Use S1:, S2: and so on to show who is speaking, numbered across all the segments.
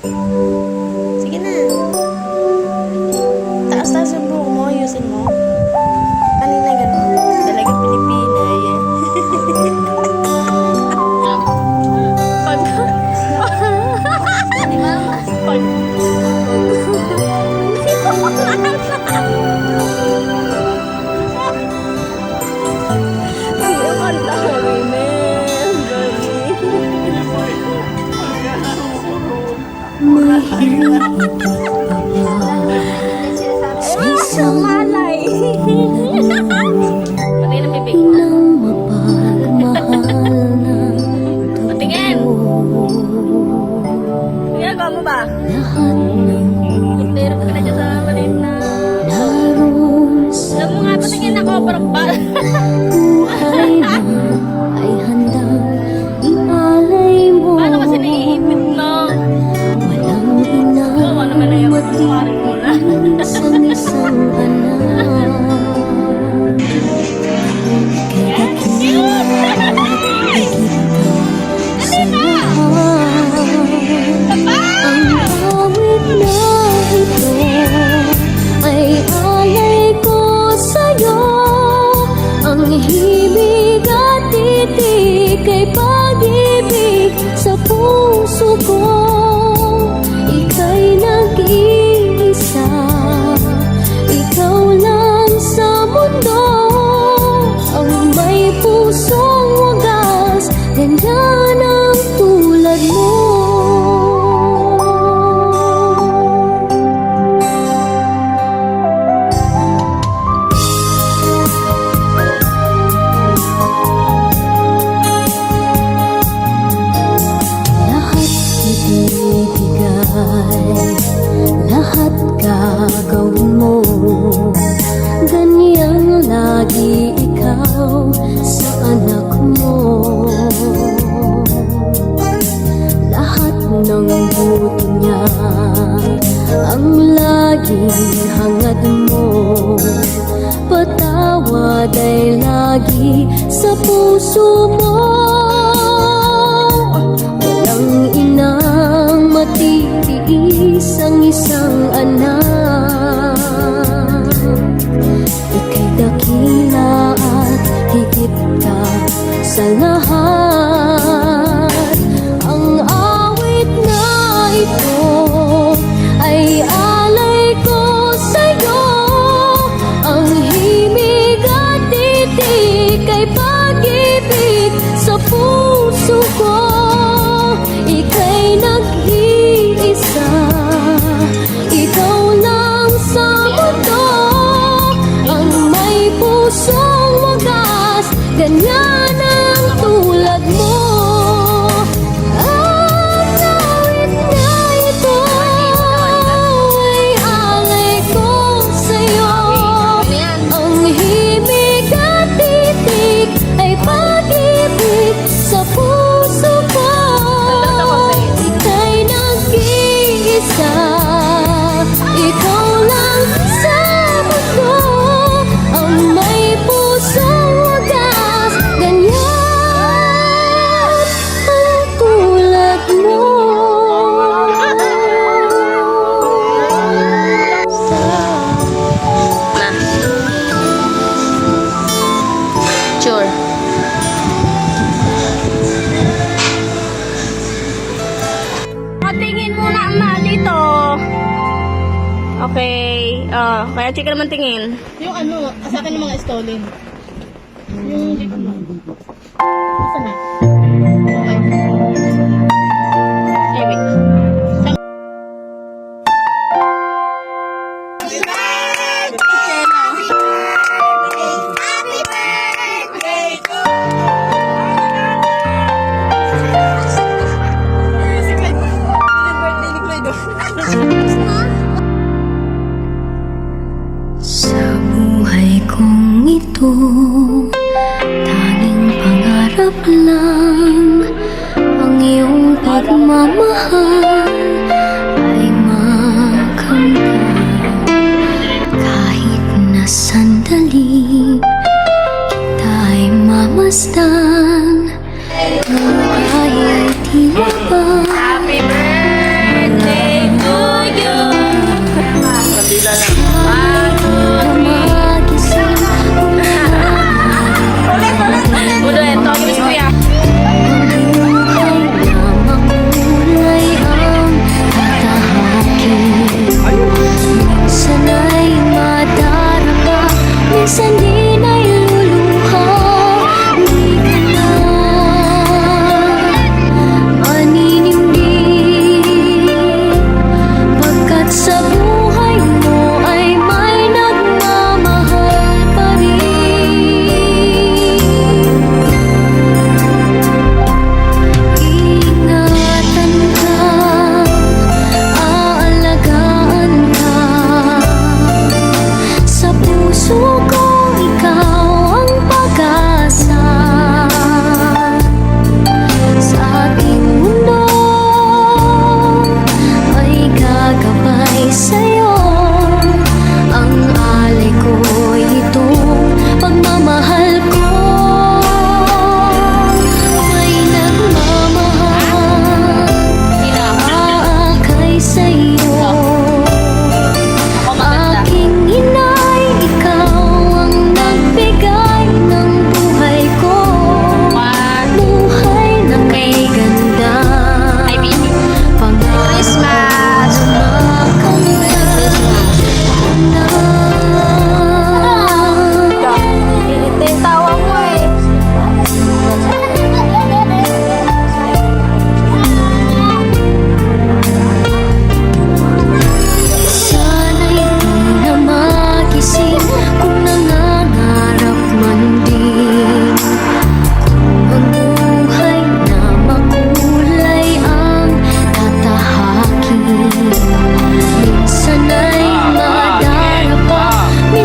S1: Sige na. Taas-taas yung buhok mo, ayusin mo. Kanina gano'n. Talagang Pilipina, yan. Pag... Ni Mama. Pag... Ay, ang kanta kami, men.
S2: Mahirap sa isang
S1: malay. Pati na bibig mo.
S2: inang mapagmahal na
S1: Patingin. Ginagawa mo ba?
S2: lahat ng
S1: Pero ka na dyan sa maliit na...
S2: naroon sa
S1: Alam mo nga, patingin ako, parang ba?
S2: buhay na ay handang ialay mo.
S1: Paano kasi naiipit na?
S2: Walang
S1: Oo, naman na yung kumarin mo na.
S2: isang isang anak. Kaya kinala higit ka sa lahat. Ang awit na ito ay alay ko sa'yo. Ang himig at titik ay pag-ibig sa puso ko. Ika'y nag-iisa, ikaw lang sa mundo. Ang may pusong wagas, ganyan ang tulad mo. Lahat ibibigay, lahat gagawin mo. Ganyan lagi ikaw sa anak mo. Lahat ng buto niya ang laging hangad mo. Patawad ay lagi sa puso mo. Walang inang matitiis ang isang anak. Ika'y dakila at higit ka sa lahat. Ang awit na ito ay alay ko sa'yo. Ang himig at titik ay pag-ibig sa puso ko. Ika'y nag-iisa, ikaw lang sa mundo. Ang may pusong wagas, ganyan ang tulad mo. Ang awit na ito ay alay ko sa'yo. Ang himig at titik ay pag-ibig sa puso ko. Ika'y nag-iisa, ikaw lang sa mundo. Ang may pusong wagas, ganyan ang tulad mo.
S1: Sure. Patingin muna ama dito. Okay. Kaya check naman tingin.
S3: Yung ano, sa akin yung mga stolen. Yung dito mo. Asa na?
S1: Eh, wait.
S2: Sa buhay kong ito, tanging pangarap lang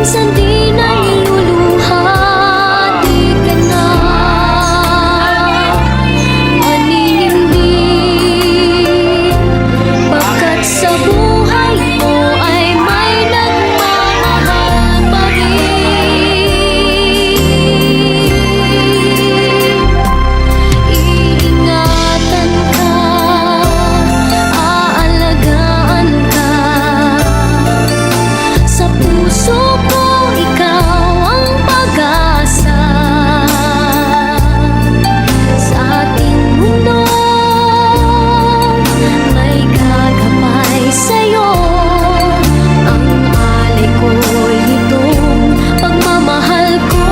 S2: minsan di naluluha, di ka na maninimdim. Pagkat sa buhay mo ay may nagmamahal pa rin. Iingatan ka, aalagaan ka. Sa puso ko ikaw ang pag-asa. Sa ating mundo may gagabay sa'yo. Ang alay ko'y itong pagmamahal ko.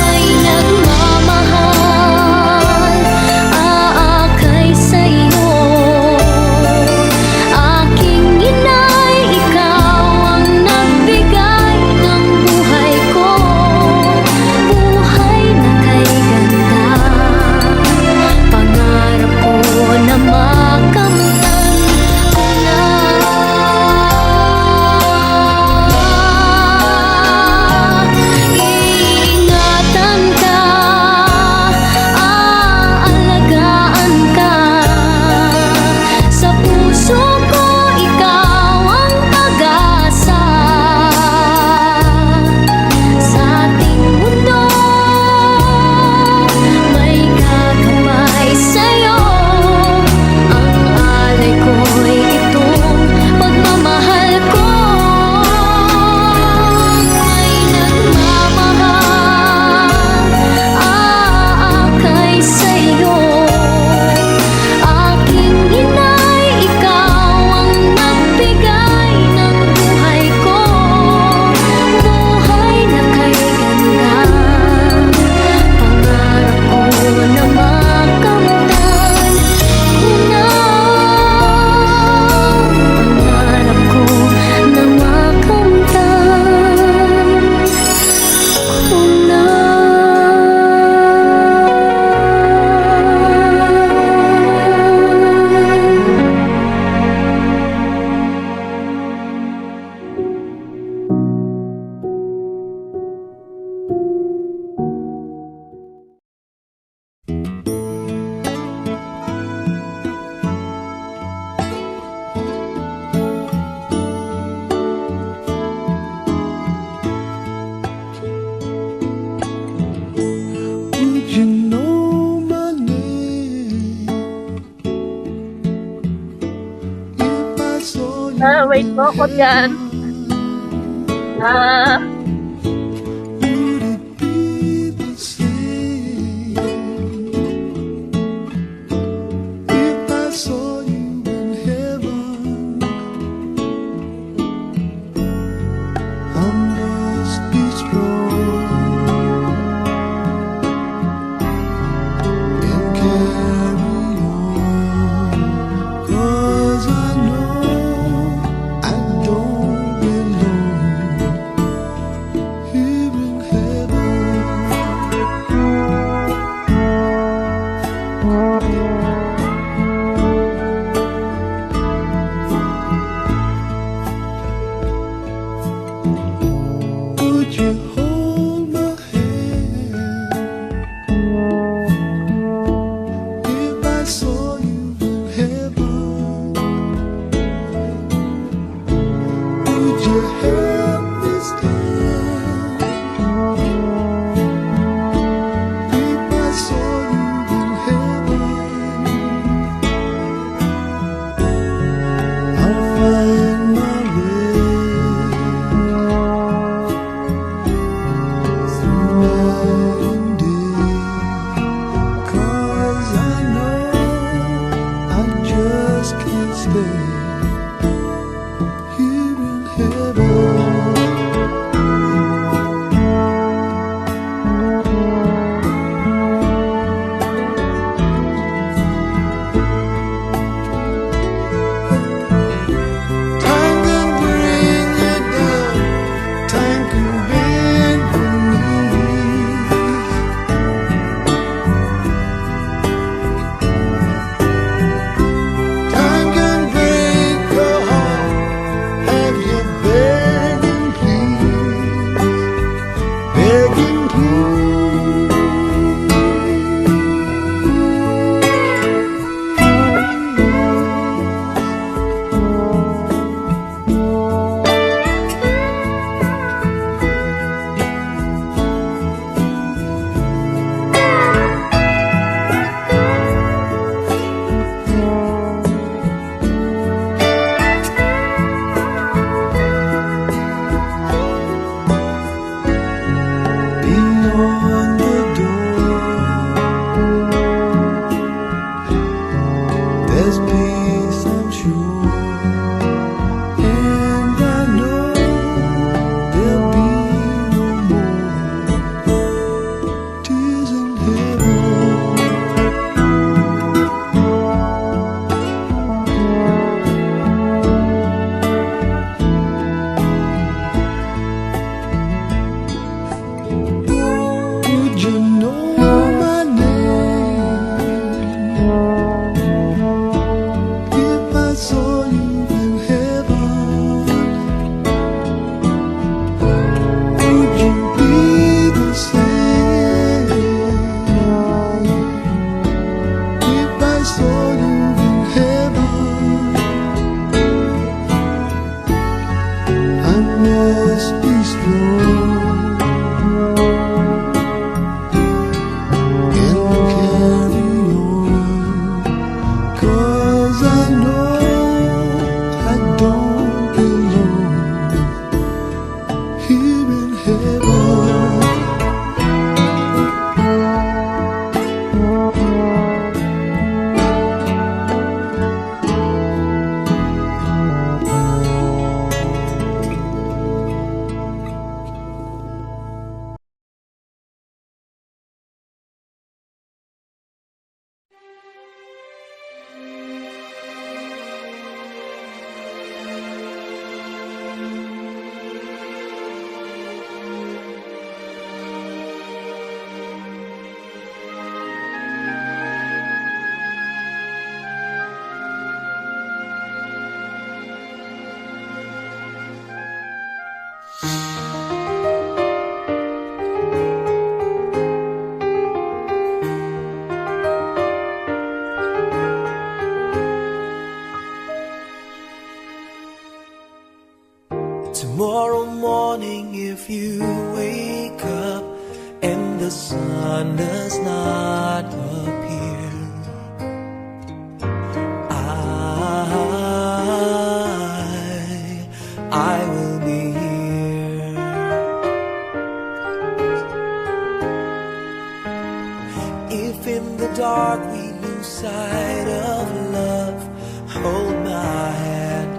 S2: May nagmamahal, aakay sa'yo. Aking inay, ikaw ang nagbigay ng buhay ko. Buhay na kay ganda, pangarap ko na makamtan ko na. Iingatan ka, aalagaan ka. Sa puso ko ikaw ang pag-asa. Sa ating mundo may gagabay sa'yo. Ang alay ko'y itong pagmamahal ko. May nagmamahal, aakay sa'yo. Aking inay, ikaw ang nagbigay ng buhay ko. Buhay na kay ganda, pangarap ko na makamtan ko na. Pangarap ko na makamtan ko na.
S4: Would you know my name if I saw you?
S3: Wait po ako dyan.
S4: Would it be the same if I saw you in heaven? I must be strong and carry on, 'cause I know I don't belong here in heaven. Would you hold my hand if I saw you in heaven? Would you help me stand if I saw you in heaven? I'll find my way through night and day, 'cause I know I just can't stay here in heaven. Time can bring you down, time can bend your knees. Time can bring There's peace, I'm sure, and I know there'll be no more tears in heaven. Would you know my name if I saw you in heaven? Would you be the same if I saw you in heaven? I must be strong and carry on, 'cause I know I don't belong here in heaven.
S5: Tomorrow morning, if you wake up and the sun does not appear, I will be here. If in the dark we lose sight of love, hold my hand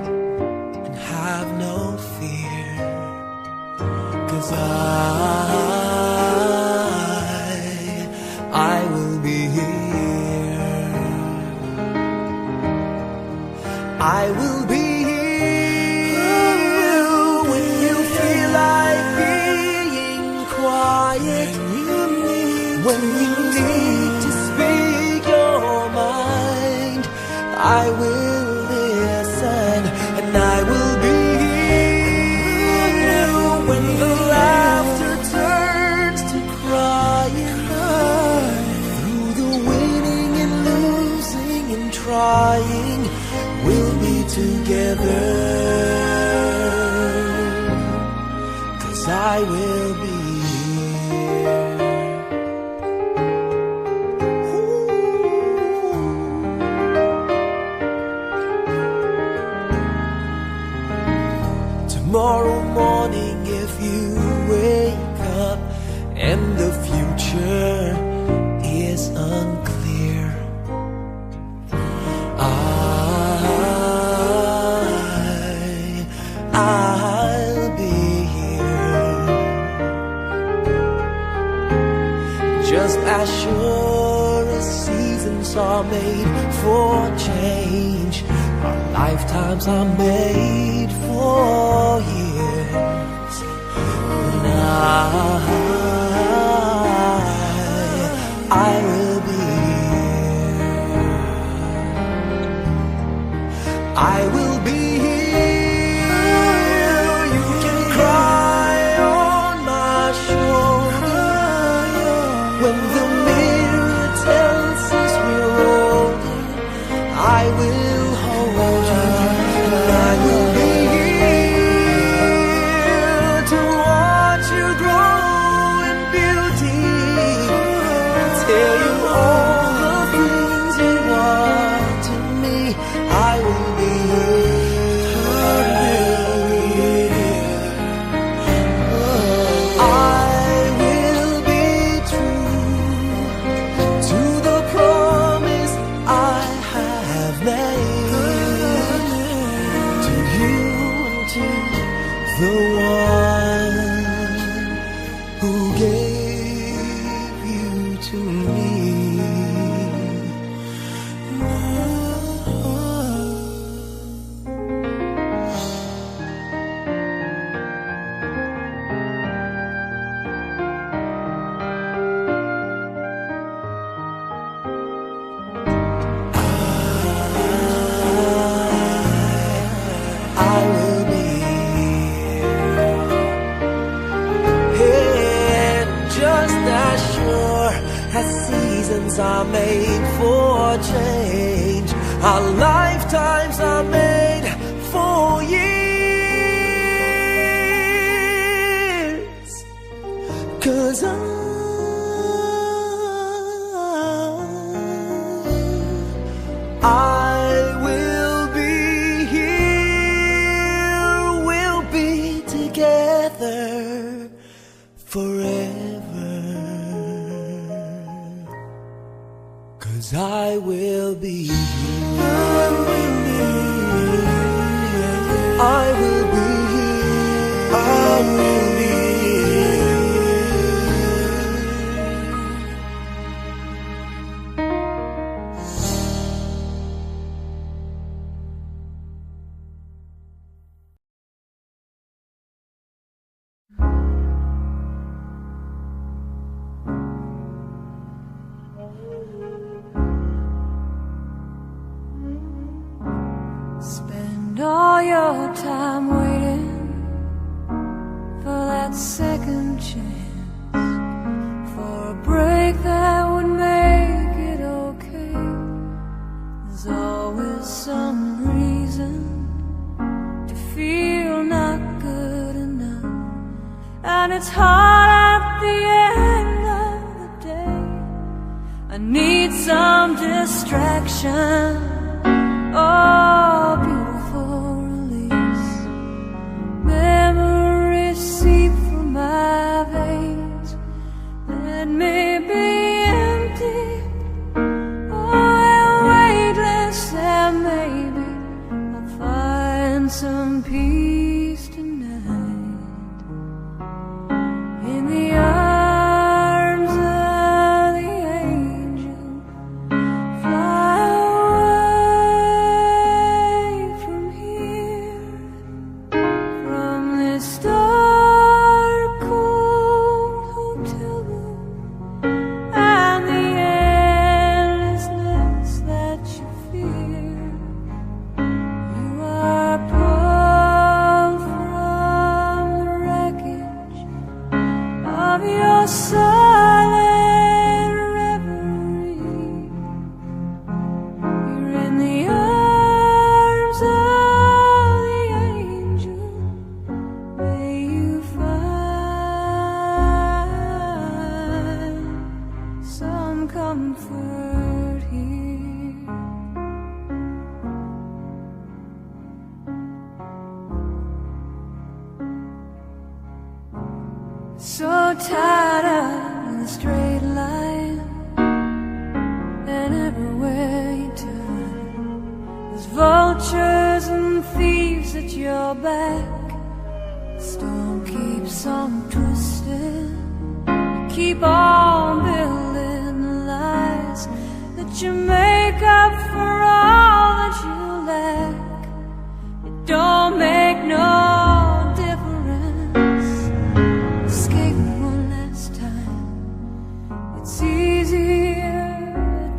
S5: and have no fear, 'cause I will be here. I will be here when you feel like being quiet, when you need to speak your mind. I will listen, and I will be here when the laughter turns to crying. Through the winning and losing and trying, we'll be together, 'cause I will be here. Tomorrow morning, if you wake up and the future is unclear, I'll be here. Just as sure as seasons are made for change, our lifetimes are made for years. And I will be here. I will be here. You can cry on my shoulder when the mirror tells us we're older. I will hold you, and I will be here to watch you grow in beauty, tell you all the things you are to me. I will be here. Our lifetimes are made for years. 'Cause I will be here, we'll be together forever. 'Cause I will be here, I will be here, I will be here.
S2: Spend all your time waiting for that second chance, for a break that would make it okay. There's always some reason to feel not good enough, and it's hard at the end of the day. I need some distraction. Oh, beautiful release. Memories seep through my veins. Let me be empty, oh, weightless, and maybe I'll find some peace tonight in the arms of the angel. Fly away from here, from this dark, cold hotel room, and the endlessness that you fear. You are pulled from the wreckage of your silent reverie. You're in the arms of the angel. May you find some comfort here. So tired of the straight line, and everywhere you turn, there's vultures and thieves at your back. The storm keeps on twisting. You keep on building the lies that you make up for all that you lack. It don't make no difference. Escape one last time. It's easier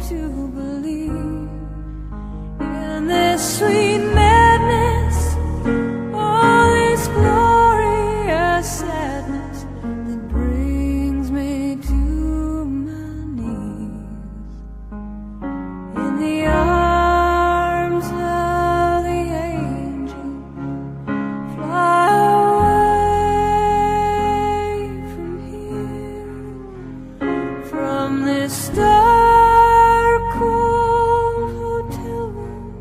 S2: to believe in this sweet madness, all this glorious sadness that brings me to my knees. In the arms of the angel, fly away from here, from this dark, cold hotel room,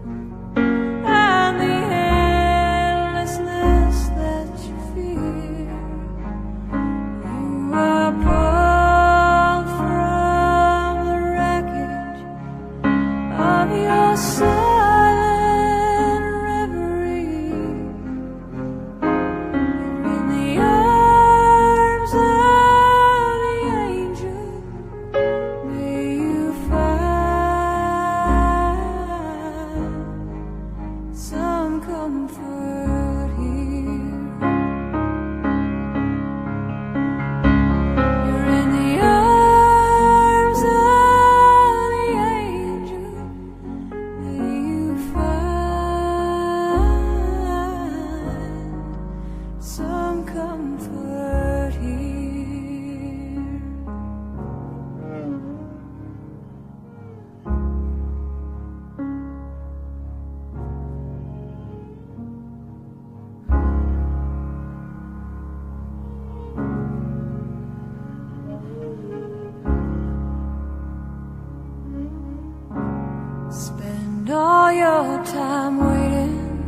S2: your time waiting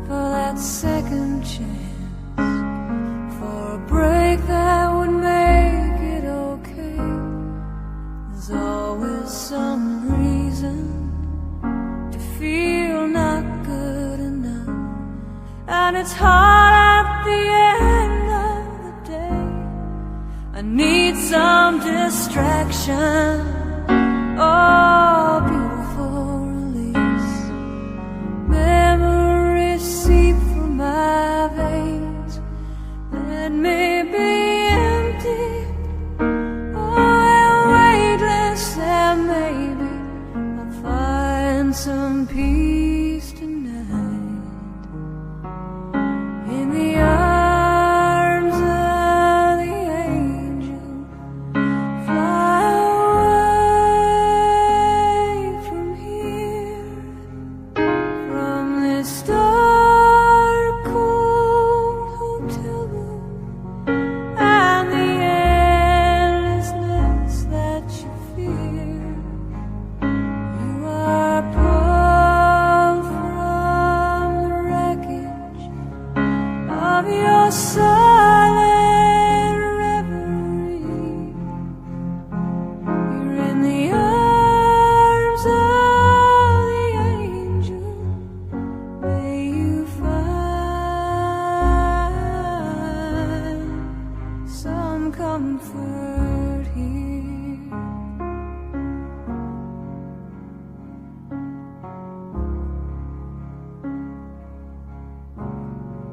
S2: for that second chance, for a break that would make it okay. There's always some reason to feel not good enough, and it's hard at the end of the day. I need some distraction, oh, beautiful release. Memories seep through my veins. Let me be empty, oh, weightless, and maybe I'll find some peace tonight in the arms of the angel. Fly away from here, from this dark, cold hotel room, and the endlessness that you fear. You are pulled from the wreckage of your silent reverie. You're in the arms of the angel. May you find some comfort here.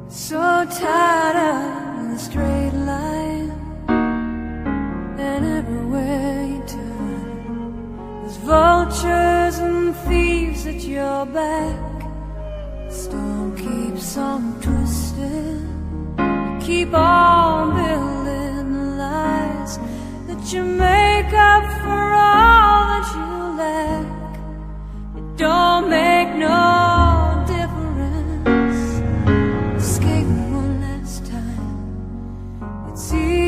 S2: So tired of the straight line, and everywhere you turn, there's vultures and thieves at your back. The storm keeps on twisting. You keep on building the lies that you make up for all that you lack. It don't make no difference. Escape one last time. It's easy.